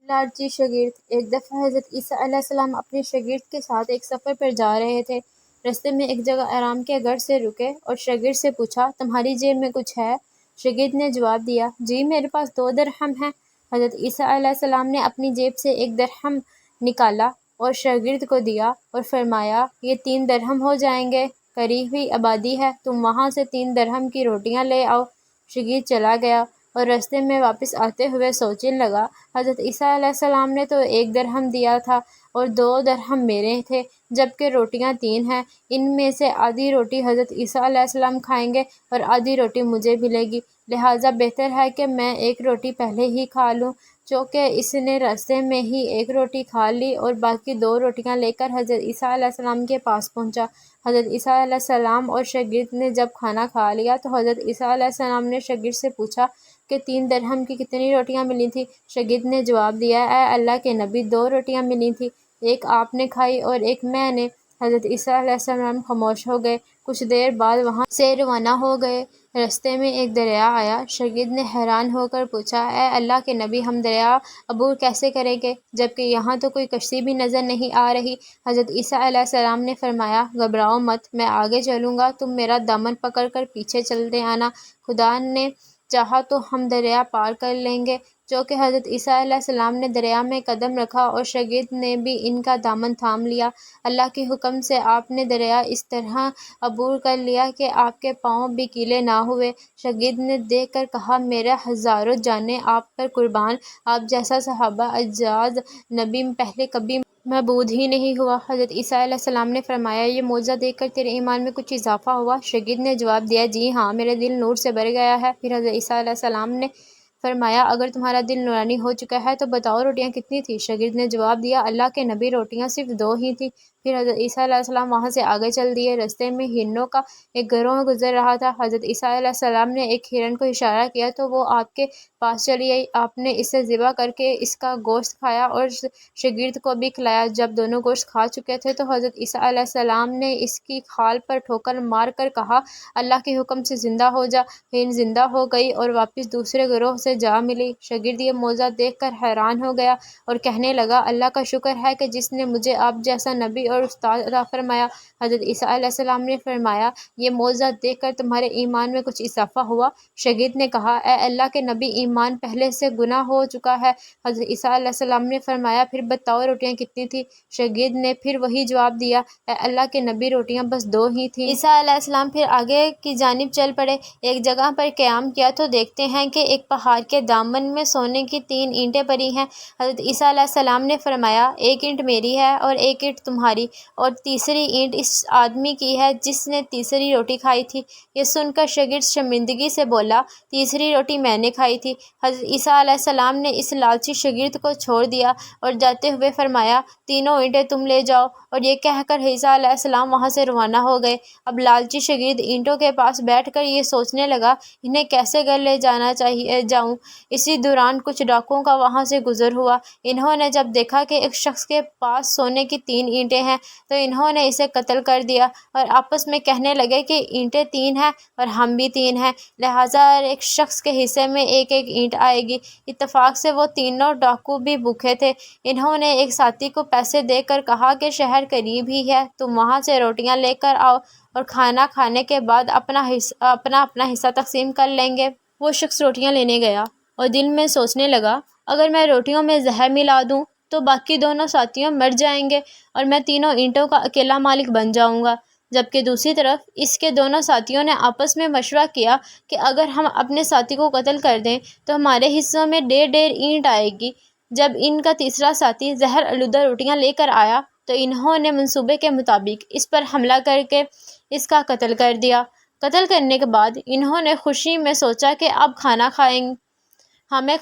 لالچی شاگرد۔ ایک دفعہ حضرت عیسیٰ علیہ السلام اپنے شاگرد کے ساتھ ایک سفر پر جا رہے تھے۔ راستے میں ایک جگہ آرام کے غرض سے رکے اور شاگرد سے پوچھا، تمہاری جیب میں کچھ ہے؟ شاگرد نے جواب دیا، جی میرے پاس 2 درہم ہیں۔ حضرت عیسیٰ علیہ السلام نے اپنی جیب سے 1 درہم نکالا اور شاگرد کو دیا اور فرمایا، یہ 3 درہم ہو جائیں گے، قریب ہی آبادی ہے، تم وہاں سے 3 درہم کی روٹیاں لے آؤ۔ شاگرد چلا گیا اور راستے میں واپس آتے ہوئے سوچنے لگا، حضرت عیسیٰ علیہ السلام نے تو 1 درہم دیا تھا اور 2 درہم میرے تھے، جبکہ روٹیاں 3 ہیں، ان میں سے آدھی روٹی حضرت عیسیٰ علیہ السلام کھائیں گے اور آدھی روٹی مجھے ملے گی، لہٰذا بہتر ہے کہ میں 1 روٹی پہلے ہی کھا لوں۔ چونکہ اس نے راستے میں ہی 1 روٹی کھا لی اور باقی 2 روٹیاں لے کر حضرت عیسیٰ علیہ السلام کے پاس پہنچا۔ حضرت عیسیٰ علیہ السلام اور شاگرد نے جب کھانا کھا لیا تو حضرت عیسیٰ علیہ السلام نے شاگرد سے پوچھا کہ 3 درہم کی کتنی روٹیاں ملی تھیں؟ شاگرد نے جواب دیا، اے اللہ کے نبی، 2 روٹیاں ملی تھیں، ایک آپ نے کھائی اور ایک میں نے۔ حضرت عیسیٰ علیہ السلام خاموش ہو گئے، کچھ دیر بعد وہاں سے روانہ ہو گئے۔ راستے میں ایک دریا آیا۔ شاگرد نے حیران ہو کر پوچھا، اے اللہ کے نبی، ہم دریا عبور کیسے کریں گے جبکہ یہاں تو کوئی کشتی بھی نظر نہیں آ رہی؟ حضرت عیسیٰ علیہ السلام نے فرمایا، گھبراؤ مت، میں آگے چلوں گا، تم میرا دامن پکڑ کر پیچھے چلتے آنا، خدا نے چاہا تو ہم دریا پار کر لیں گے۔ چونکہ حضرت عیسیٰ علیہ السلام نے دریا میں قدم رکھا اور شاگرد نے بھی ان کا دامن تھام لیا، اللہ کے حکم سے آپ نے دریا اس طرح عبور کر لیا کہ آپ کے پاؤں بھی گیلے نہ ہوئے۔ شاگرد نے دیکھ کر کہا، میرے ہزاروں جانیں آپ پر قربان، آپ جیسا صحابہ اعزاز نبی پہلے کبھی معبود ہی نہیں ہوا۔ حضرت عیسیٰ علیہ السلام نے فرمایا، یہ معجزہ دیکھ کر تیرے ایمان میں کچھ اضافہ ہوا؟ شاگرد نے جواب دیا، جی ہاں، میرا دل نور سے بھر گیا ہے۔ پھر حضرت عیسیٰ علیہ السلام نے فرمایا، اگر تمہارا دل نورانی ہو چکا ہے تو بتاؤ روٹیاں کتنی تھیں؟ شاگرد نے جواب دیا، اللہ کے نبی، روٹیاں صرف 2 ہی تھیں۔ پھر حضرت عیسیٰ علیہ السلام وہاں سے آگے چل دیے۔ راستے میں ہرنوں کا ایک گروہ گزر رہا تھا۔ حضرت عیسیٰ علیہ السلام نے ایک ہرن کو اشارہ کیا تو وہ آپ کے پاس چلی آئی، آپ نے اسے ذبح کر کے اس کا گوشت کھایا اور شاگرد کو بھی کھلایا۔ جب دونوں گوشت کھا چکے تھے تو حضرت عیسیٰ علیہ السلام نے اس کی کھال پر ٹھوکر مار کر کہا، اللہ کے حکم سے زندہ ہو جا۔ ہرن زندہ ہو گئی اور واپس دوسرے گروہ سے جا ملی۔ شاگرد یہ معجزہ دیکھ کر حیران ہو گیا اور کہنے لگا، اللہ کا شکر ہے کہ جس نے مجھے آپ جیسا نبی اور استاد عطا فرمایا۔ حضرت عیسیٰ علیہ السلام نے فرمایا، یہ معجزہ دیکھ کر تمہارے ایمان میں کچھ اضافہ ہوا؟ شاگرد نے کہا، اے اللہ کے نبی، ایمان پہلے سے گنا ہو چکا ہے۔ حضرت عیسیٰ علیہ السلام نے فرمایا، پھر بتاؤ روٹیاں کتنی تھیں؟ شاگرد نے پھر وہی جواب دیا، اے اللہ کے نبی، روٹیاں بس 2 ہی تھیں۔ عیسیٰ علیہ السلام پھر آگے کی جانب چل پڑے۔ ایک جگہ پر قیام کیا تو دیکھتے ہیں کہ ایک پہاڑ کے دامن میں سونے کی 3 اینٹیں پڑی ہیں۔ حضرت عیسیٰ علیہ السلام نے فرمایا، 1 اینٹ میری ہے اور 1 اینٹ تمہاری اور تیسری اینٹ اس آدمی کی ہے جس نے تیسری روٹی کھائی تھی۔ یہ سن کر شاگرد شرمندگی سے بولا، تیسری روٹی میں نے کھائی تھی۔ حضرت عیسیٰ علیہ السلام نے اس لالچی شاگرد کو چھوڑ دیا اور جاتے ہوئے فرمایا، 3 اینٹیں تم لے جاؤ، اور یہ کہہ کر عیسیٰ علیہ السلام وہاں سے روانہ ہو گئے۔ اب لالچی شاگرد اینٹوں کے پاس بیٹھ کر یہ سوچنے لگا، انہیں کیسے گھر لے جاؤں۔ اسی دوران کچھ ڈاکوؤں کا وہاں سے گزر ہوا۔ انہوں نے جب دیکھا کہ ایک شخص کے پاس سونے کی 3 اینٹیں ہیں تو انہوں نے اسے قتل کر دیا اور آپس میں کہنے لگے کہ اینٹیں 3 ہیں اور ہم بھی 3 ہیں، لہٰذا ہر ایک شخص کے حصے میں 1 اینٹ آئے گی۔ اتفاق سے وہ تینوں ڈاکو بھی بھوکے تھے۔ انہوں نے ایک ساتھی کو پیسے دے کر کہا کہ شہر قریب ہی ہے، تم وہاں سے روٹیاں لے کر آؤ اور کھانا کھانے کے بعد اپنا حصہ تقسیم کر لیں گے۔ وہ شخص روٹیاں لینے گیا اور دل میں سوچنے لگا، اگر میں روٹیوں میں زہر ملا دوں تو باقی دونوں ساتھیوں مر جائیں گے اور میں 3 اینٹوں کا اکیلا مالک بن جاؤں گا۔ جبکہ دوسری طرف اس کے دونوں ساتھیوں نے آپس میں مشورہ کیا کہ اگر ہم اپنے ساتھی کو قتل کر دیں تو ہمارے حصوں میں 1.5 اینٹ آئے گی۔ جب ان کا تیسرا ساتھی زہر آلودہ روٹیاں لے کر آیا تو انہوں نے منصوبے کے مطابق اس پر حملہ کر کے اس کا قتل کر دیا۔ قتل کرنے کے بعد انہوں نے خوشی میں سوچا کہ اب کھانا کھائیں، ہمیں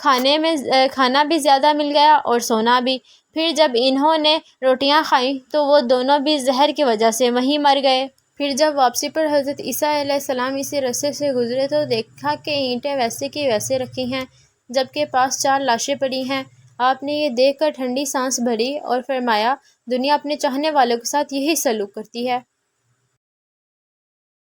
کھانا بھی زیادہ مل گیا اور سونا بھی۔ پھر جب انہوں نے روٹیاں کھائیں تو وہ دونوں بھی زہر کی وجہ سے وہیں مر گئے۔ پھر جب واپسی پر حضرت عیسیٰ علیہ السلام اسی رستے سے گزرے تو دیکھا کہ اینٹیں ویسے کی ویسے رکھی ہیں جبکہ پاس 4 لاشیں پڑی ہیں۔ آپ نے یہ دیکھ کر ٹھنڈی سانس بھری اور فرمایا، دنیا اپنے چاہنے والوں کے ساتھ یہی سلوک کرتی ہے۔